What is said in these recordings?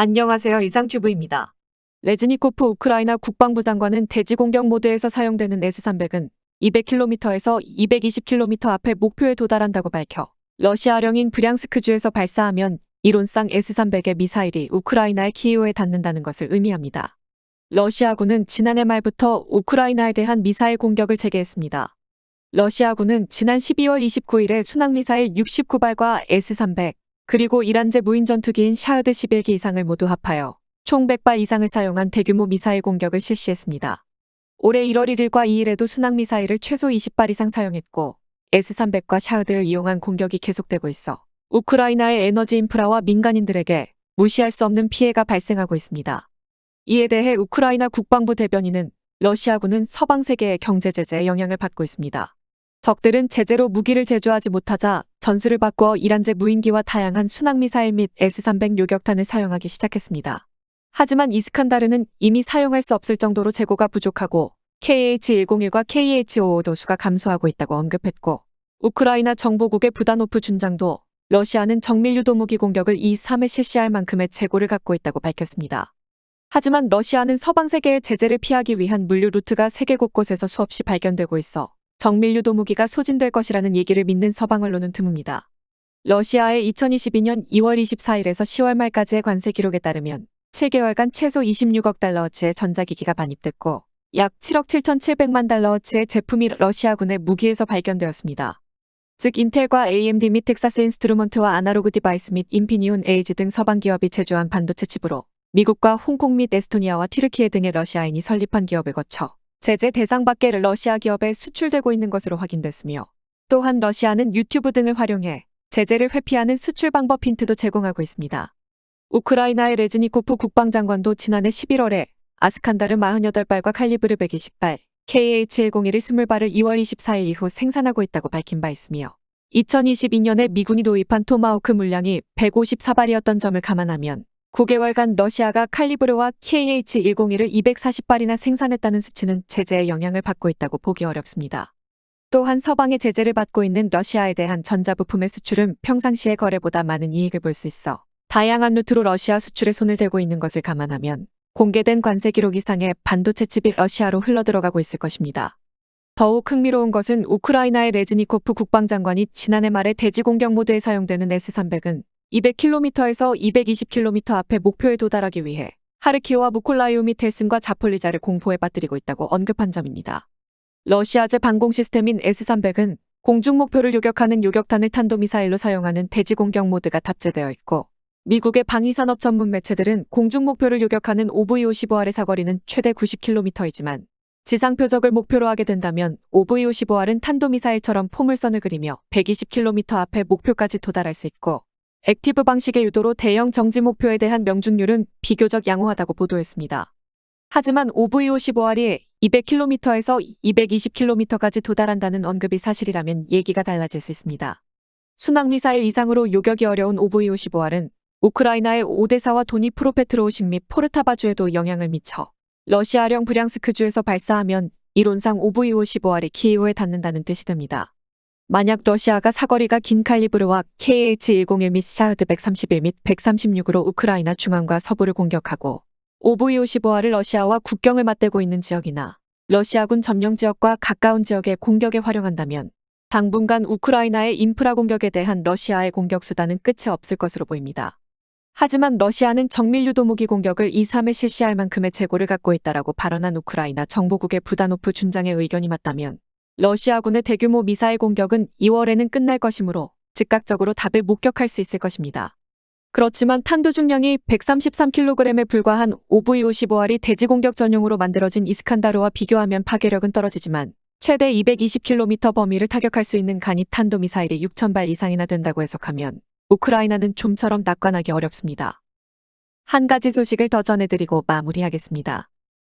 안녕하세요. 이상튜브입니다. 레즈니코프 우크라이나 국방부 장관은 대지 공격 모드에서 사용되는 S-300은 200km에서 220km 앞에 목표에 도달한다고 밝혀 러시아령인 브량스크주에서 발사하면 이론상 S-300의 미사일이 우크라이나의 키이우에 닿는다는 것을 의미합니다. 러시아군은 지난해 말부터 우크라이나에 대한 미사일 공격을 재개했습니다. 러시아군은 지난 12월 29일에 순항미사일 69발과 S-300, 그리고 이란제 무인 전투기인 샤흐드 11기 이상을 모두 합하여 총 100발 이상을 사용한 대규모 미사일 공격을 실시했습니다. 올해 1월 1일과 2일에도 순항미사일을 최소 20발 이상 사용했고 S-300과 샤흐드를 이용한 공격이 계속되고 있어 우크라이나의 에너지 인프라와 민간인들에게 무시할 수 없는 피해가 발생하고 있습니다. 이에 대해 우크라이나 국방부 대변인은 러시아군은 서방 세계의 경제 제재에 영향을 받고 있습니다. 적들은 제재로 무기를 제조하지 못하자 전술을 바꾸어 이란제 무인기와 다양한 순항미사일 및 S-300 요격탄을 사용하기 시작했습니다. 하지만 이스칸다르는 이미 사용할 수 없을 정도로 재고가 부족하고 KH-101과 KH-55 도수가 감소하고 있다고 언급했고 우크라이나 정보국의 부다노프 준장도 러시아는 정밀유도 무기 공격을 2-3회 실시할 만큼의 재고를 갖고 있다고 밝혔습니다. 하지만 러시아는 서방 세계의 제재를 피하기 위한 물류 루트가 세계 곳곳에서 수없이 발견되고 있어 정밀유도 무기가 소진될 것이라는 얘기를 믿는 서방 언론은 드뭅니다. 러시아의 2022년 2월 24일에서 10월 말까지의 관세 기록에 따르면 7개월간 최소 26억 달러어치의 전자기기가 반입됐고 약 7억 7,700만 달러어치의 제품이 러시아군의 무기에서 발견되었습니다. 즉 인텔과 AMD 및 텍사스 인스트루먼트와 아나로그 디바이스 및 인피니온 에이지 등 서방 기업이 제조한 반도체 칩으로 미국과 홍콩 및 에스토니아와 튀르키예 등의 러시아인이 설립한 기업을 거쳐 제재 대상 밖의 러시아 기업에 수출되고 있는 것으로 확인됐으며 또한 러시아는 유튜브 등을 활용해 제재를 회피하는 수출 방법 힌트도 제공하고 있습니다. 우크라이나의 레즈니코프 국방장관도 지난해 11월에 아스칸다르 48발과 칼리브르 120발, KH-101을 20발을 2월 24일 이후 생산하고 있다고 밝힌 바 있으며 2022년에 미군이 도입한 토마호크 물량이 154발이었던 점을 감안하면 9개월간 러시아가 칼리브르와 KH-101을 240발이나 생산했다는 수치는 제재의 영향을 받고 있다고 보기 어렵습니다. 또한 서방의 제재를 받고 있는 러시아에 대한 전자부품의 수출은 평상시의 거래보다 많은 이익을 볼 수 있어 다양한 루트로 러시아 수출에 손을 대고 있는 것을 감안하면 공개된 관세 기록 이상의 반도체 칩이 러시아로 흘러들어가고 있을 것입니다. 더욱 흥미로운 것은 우크라이나의 레즈니코프 국방장관이 지난해 말에 대지 공격 모드에 사용되는 S-300은 200km에서 220km 앞에 목표에 도달하기 위해 하르키우와 무콜라이오 및 헬슨과 자폴리자를 공포에 빠뜨리고 있다고 언급한 점입니다. 러시아제 방공 시스템인 S-300은 공중 목표를 요격하는 요격탄을 탄도미사일로 사용하는 대지 공격 모드가 탑재되어 있고 미국의 방위산업 전문 매체들은 공중 목표를 요격하는 OV-55R의 사거리는 최대 90km이지만 지상 표적을 목표로 하게 된다면 OV-55R은 탄도미사일처럼 포물선을 그리며 120km 앞에 목표까지 도달할 수 있고 액티브 방식의 유도로 대형 정지 목표에 대한 명중률은 비교적 양호하다고 보도했습니다. 하지만 OV-55R이 200km에서 220km까지 도달한다는 언급이 사실이라면 얘기가 달라질 수 있습니다. 순항미사일 이상으로 요격이 어려운 OV-55R은 우크라이나의 오데사와 도니프로페트로우식 및 포르타바주에도 영향을 미쳐 러시아령 브량스크주에서 발사하면 이론상 OV-55R이 키이우에 닿는다는 뜻이 됩니다. 만약 러시아가 사거리가 긴 칼리브르와 KH-101 및 샤흐드 131 및 136으로 우크라이나 중앙과 서부를 공격하고 OV-55R을 러시아와 국경을 맞대고 있는 지역이나 러시아군 점령 지역과 가까운 지역에 공격에 활용한다면 당분간 우크라이나의 인프라 공격에 대한 러시아의 공격 수단은 끝이 없을 것으로 보입니다. 하지만 러시아는 정밀유도 무기 공격을 2-3회 실시할 만큼의 재고를 갖고 있다라고 발언한 우크라이나 정보국의 부다노프 준장의 의견이 맞다면 러시아군의 대규모 미사일 공격은 2월에는 끝날 것이므로 즉각적으로 답을 목격할 수 있을 것입니다. 그렇지만 탄도 중량이 133kg에 불과한 OV-55R이 대지 공격 전용으로 만들어진 이스칸다르와 비교하면 파괴력은 떨어지지만 최대 220km 범위를 타격할 수 있는 간이 탄도미사일이 6,000발 이상이나 된다고 해석하면 우크라이나는 좀처럼 낙관하기 어렵습니다. 한 가지 소식을 더 전해드리고 마무리하겠습니다.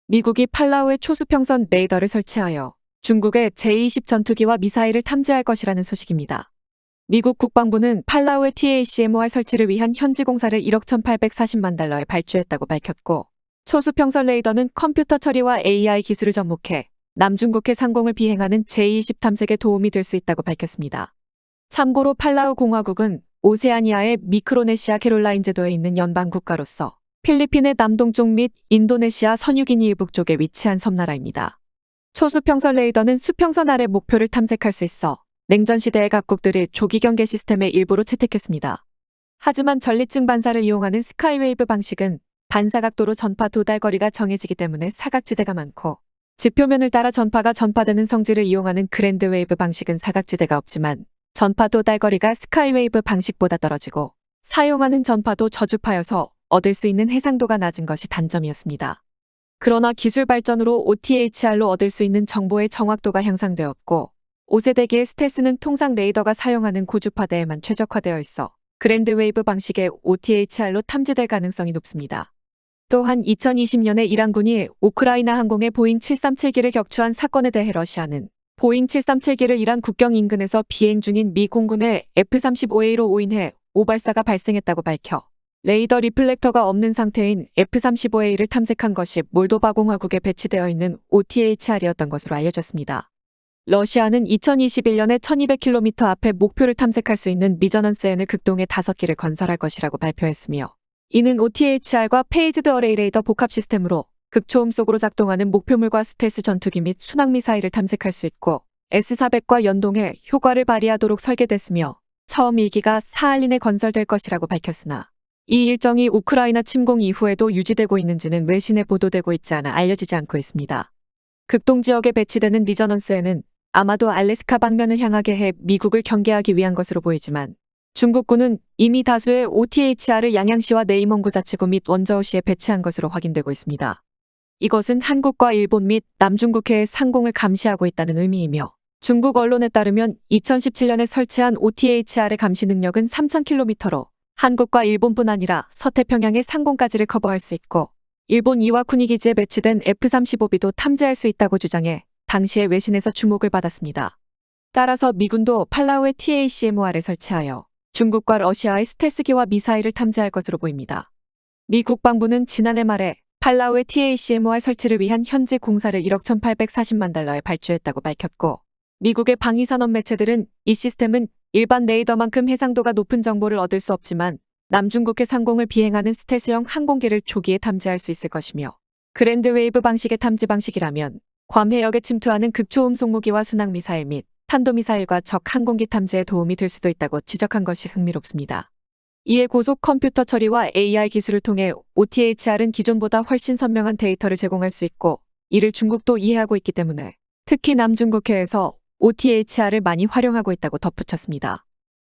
미국이 팔라우에 초수평선 레이더를 설치하여 중국의 제-20 전투기와 미사일을 탐지할 것이라는 소식입니다. 미국 국방부는 팔라우의 TACMOR 설치를 위한 현지 공사를 1억 1,840만 달러에 발주했다고 밝혔고 초수평선 레이더는 컴퓨터 처리와 AI 기술을 접목해 남중국해 상공을 비행하는 제-20 탐색에 도움이 될 수 있다고 밝혔습니다. 참고로 팔라우 공화국은 오세아니아의 미크로네시아 캐롤라인 제도에 있는 연방 국가로서 필리핀의 남동쪽 및 인도네시아 선유기니 북쪽에 위치한 섬나라입니다. 초수평선 레이더는 수평선 아래 목표를 탐색할 수 있어 냉전시대의 각국들이 조기 경계 시스템의 일부로 채택했습니다. 하지만 전리층 반사를 이용하는 스카이웨이브 방식은 반사각도로 전파 도달 거리가 정해지기 때문에 사각지대가 많고, 지표면을 따라 전파가 전파되는 성질을 이용하는 그랜드 웨이브 방식은 사각지대가 없지만 전파 도달 거리가 스카이웨이브 방식보다 떨어지고 사용하는 전파도 저주파여서 얻을 수 있는 해상도가 낮은 것이 단점이었습니다. 그러나 기술 발전으로 OTHR로 얻을 수 있는 정보의 정확도가 향상되었고, 5세대기의 스텔스는 통상 레이더가 사용하는 고주파대에만 최적화되어 있어 그랜드 웨이브 방식의 OTHR로 탐지될 가능성이 높습니다. 또한 2020년에 이란군이 우크라이나 항공의 보잉 737기를 격추한 사건에 대해 러시아는 보잉 737기를 이란 국경 인근에서 비행 중인 미 공군의 F-35A로 오인해 오발사가 발생했다고 밝혀 레이더 리플렉터가 없는 상태인 F-35A를 탐색한 것이 몰도바 공화국에 배치되어 있는 OTHR이었던 것으로 알려졌습니다. 러시아는 2021년에 1200km 앞에 목표를 탐색할 수 있는 리저넌스 N을 극동에 5기를 건설할 것이라고 발표했으며, 이는 OTHR과 페이즈드 어레이 레이더 복합 시스템으로 극초음 속으로 작동하는 목표물과 스텔스 전투기 및 순항미사일을 탐색할 수 있고 S-400과 연동해 효과를 발휘하도록 설계됐으며, 처음 1기가 사할린에 건설될 것이라고 밝혔으나 이 일정이 우크라이나 침공 이후에도 유지되고 있는지는 외신에 보도되고 있지 않아 알려지지 않고 있습니다. 극동 지역에 배치되는 리저넌스에는 아마도 알래스카 방면을 향하게 해 미국을 경계하기 위한 것으로 보이지만, 중국군은 이미 다수의 OTHR을 양양시와 내임원구 자치구 및 원저우시에 배치한 것으로 확인되고 있습니다. 이것은 한국과 일본 및 남중국해의 상공을 감시하고 있다는 의미이며, 중국 언론에 따르면 2017년에 설치한 OTHR의 감시 능력은 3000km로 한국과 일본뿐 아니라 서태평양의 상공까지를 커버할 수 있고, 일본 이와쿠니 기지에 배치된 F-35B도 탐지할 수 있다고 주장해 당시의 외신에서 주목을 받았습니다. 따라서 미군도 팔라우에 TACMOR을 설치하여 중국과 러시아의 스텔스기와 미사일을 탐지할 것으로 보입니다. 미 국방부는 지난해 말에 팔라우의 TACMOR 설치를 위한 현지 공사를 1억 1840만 달러에 발주했다고 밝혔고, 미국의 방위산업 매체들은 이 시스템은 일반 레이더만큼 해상도가 높은 정보를 얻을 수 없지만 남중국해 상공을 비행하는 스텔스형 항공기를 조기에 탐지할 수 있을 것이며, 그랜드 웨이브 방식의 탐지 방식이라면 괌 해역에 침투하는 극초음 송무기와 순항미사일 및 탄도미사일과 적 항공기 탐지에 도움이 될 수도 있다고 지적한 것이 흥미롭습니다. 이에 고속 컴퓨터 처리와 AI 기술을 통해 OTHR은 기존보다 훨씬 선명한 데이터를 제공할 수 있고, 이를 중국도 이해하고 있기 때문에 특히 남중국해에서 OTHR을 많이 활용하고 있다고 덧붙였습니다.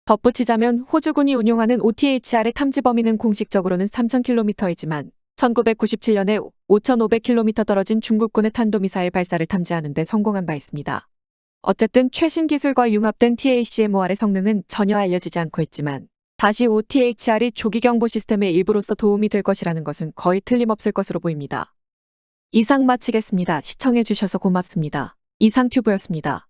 덧붙이자면 호주군이 운용하는 OTHR의 탐지 범위는 공식적으로는 3000km이지만 1997년에 5500km 떨어진 중국군의 탄도미사일 발사를 탐지하는 데 성공한 바 있습니다. 어쨌든 최신 기술과 융합된 TACMOR의 성능은 전혀 알려지지 않고 있지만 다시 OTHR이 조기 경보 시스템의 일부로서 도움이 될 것이라는 것은 거의 틀림없을 것으로 보입니다. 이상 마치겠습니다. 시청해주셔서 고맙습니다. 이상튜브였습니다.